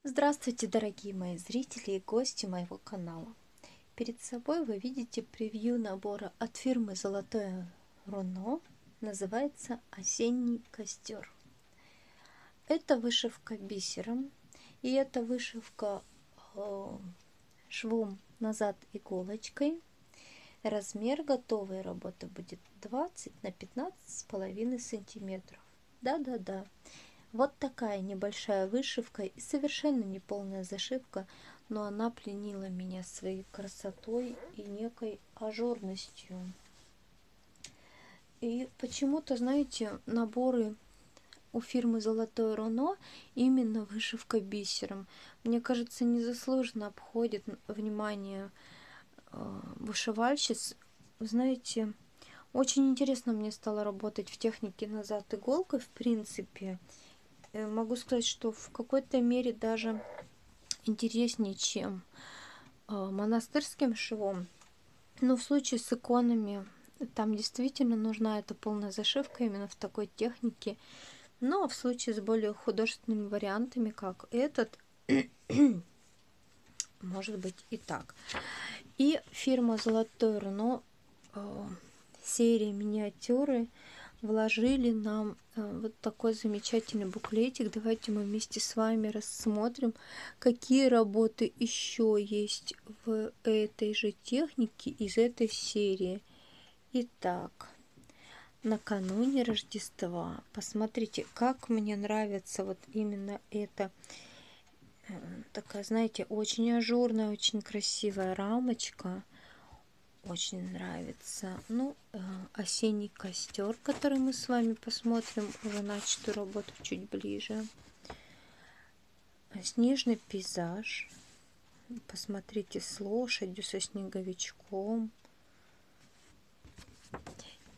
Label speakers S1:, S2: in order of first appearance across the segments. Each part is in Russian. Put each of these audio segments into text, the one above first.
S1: Здравствуйте, дорогие мои зрители и гости моего канала. Перед собой вы видите превью набора от фирмы Золотое Руно. Называется «Осенний костер». Это вышивка бисером, и это вышивка швом назад иголочкой. Размер готовой работы будет 20 на 15,5 сантиметров. Да-да-да. Вот такая небольшая вышивка и совершенно неполная зашивка, но она пленила меня своей красотой и некой ажурностью. И почему-то, знаете, наборы у фирмы Золотое Руно именно вышивка бисером. Мне кажется, незаслуженно обходит внимание вышивальщиц. Знаете, очень интересно мне стало работать в технике назад иголкой, в принципе. Могу сказать, что в какой-то мере даже интереснее, чем монастырским швом. Но в случае с иконами там действительно нужна эта полная зашивка именно в такой технике. Но в случае с более художественными вариантами, как этот, может быть и так. И фирма Золотое Руно серии миниатюры вложили нам вот такой замечательный буклетик. Давайте мы вместе с вами рассмотрим, какие работы еще есть в этой же технике из этой серии. Итак, накануне Рождества. Посмотрите, как мне нравится вот именно эта такая, знаете, очень ажурная, очень красивая рамочка. Очень нравится. Ну, осенний костер, который мы с вами посмотрим уже начатую работу чуть ближе. Снежный пейзаж. Посмотрите, с лошадью, со снеговичком.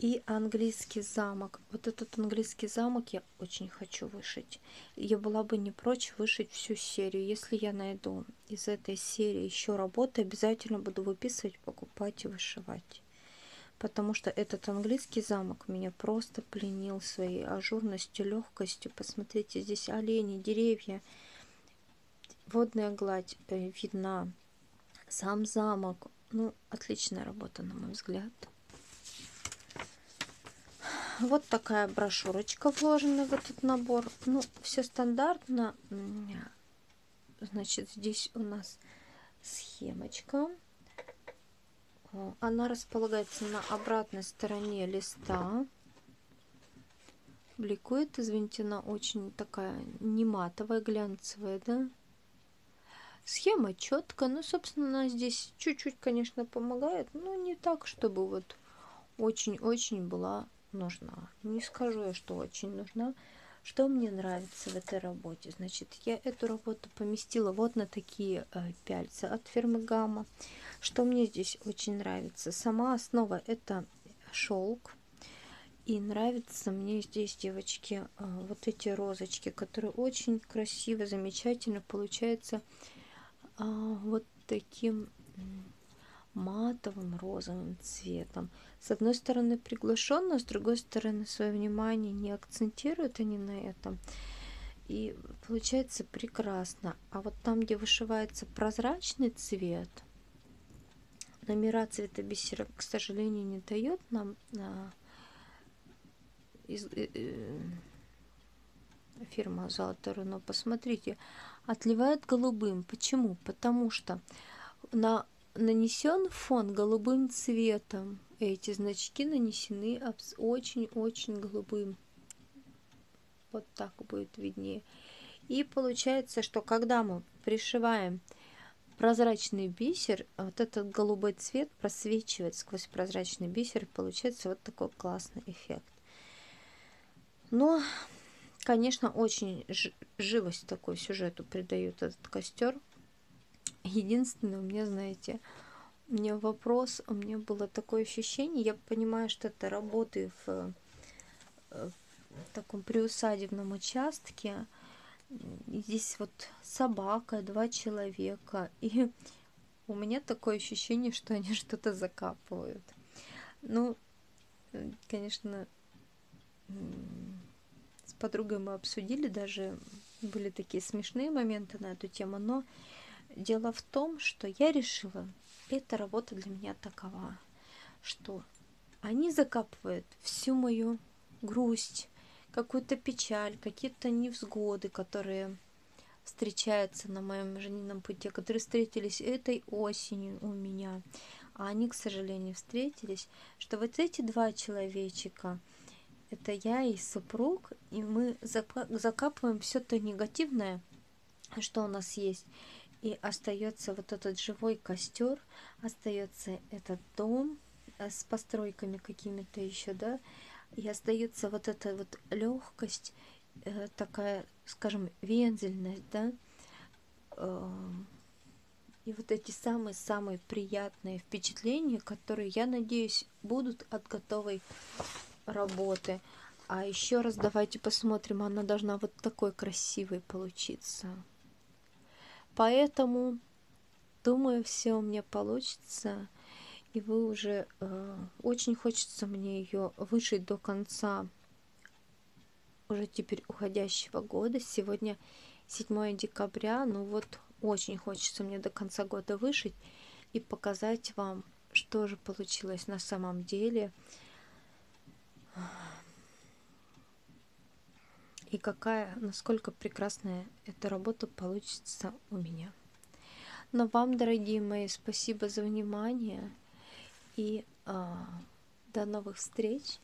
S1: И английский замок. Вот этот английский замок я очень хочу вышить. Я была бы не прочь вышить всю серию. Если я найду из этой серии еще работы, обязательно буду выписывать, покупать и вышивать. Потому что этот английский замок меня просто пленил своей ажурностью, легкостью. Посмотрите, здесь олени, деревья, водная гладь видна, сам замок. Ну, отличная работа, на мой взгляд. Вот такая брошюрочка вложена в этот набор. Ну, все стандартно. Значит, здесь у нас схемочка. Она располагается на обратной стороне листа. Бликует, извините, она очень такая не матовая, глянцевая, да. Схема четкая, ну, собственно, она здесь чуть-чуть, конечно, помогает, но не так, чтобы вот очень-очень была нужна. Не скажу я, что очень нужна. Что мне нравится в этой работе? Значит, я эту работу поместила вот на такие пяльца от фирмы Гамма. Что мне здесь очень нравится? Сама основа это шелк. И нравится мне здесь, девочки, вот эти розочки, которые очень красиво, замечательно получается вот таким матовым розовым цветом. С одной стороны приглушенно, с другой стороны свое внимание не акцентируют они на этом. И получается прекрасно. А вот там, где вышивается прозрачный цвет, номера цвета бисера, к сожалению, не дает нам фирма Золотое Руно. Посмотрите, отливает голубым. Почему? Потому что нанесен фон голубым цветом. Эти значки нанесены очень-очень голубым. Вот так будет виднее. И получается, что когда мы пришиваем прозрачный бисер, вот этот голубой цвет просвечивает сквозь прозрачный бисер, и получается вот такой классный эффект. Но, конечно, очень живость такой сюжету придает этот костер. Единственное, у меня, знаете, у меня вопрос, у меня было такое ощущение, я понимаю, что это работы в таком приусадебном участке. Здесь вот собака, 2 человека, и у меня такое ощущение, что они что-то закапывают. Ну, конечно, с подругой мы обсудили даже были такие смешные моменты на эту тему, но дело в том, что я решила, эта работа для меня такова, что они закапывают всю мою грусть, какую-то печаль, какие-то невзгоды, которые встречаются на моем жизненном пути, которые встретились этой осенью у меня, а они, к сожалению, встретились, что вот эти два человечка, это я и супруг, и мы закапываем все то негативное, что у нас есть, и остается вот этот живой костер, остается этот дом с постройками какими-то еще, да, и остается вот эта вот легкость, такая, скажем, вензельность, да, и вот эти самые-самые приятные впечатления, которые, я надеюсь, будут от готовой работы. А еще раз давайте посмотрим, она должна вот такой красивой получиться. Поэтому, думаю, все у меня получится. И вы уже очень хочется мне ее вышить до конца уже теперь уходящего года. Сегодня 7 декабря, ну вот очень хочется мне до конца года вышить и показать вам, что же получилось на самом деле. И какая, насколько прекрасная эта работа получится у меня. Но вам, дорогие мои, спасибо за внимание. И до новых встреч.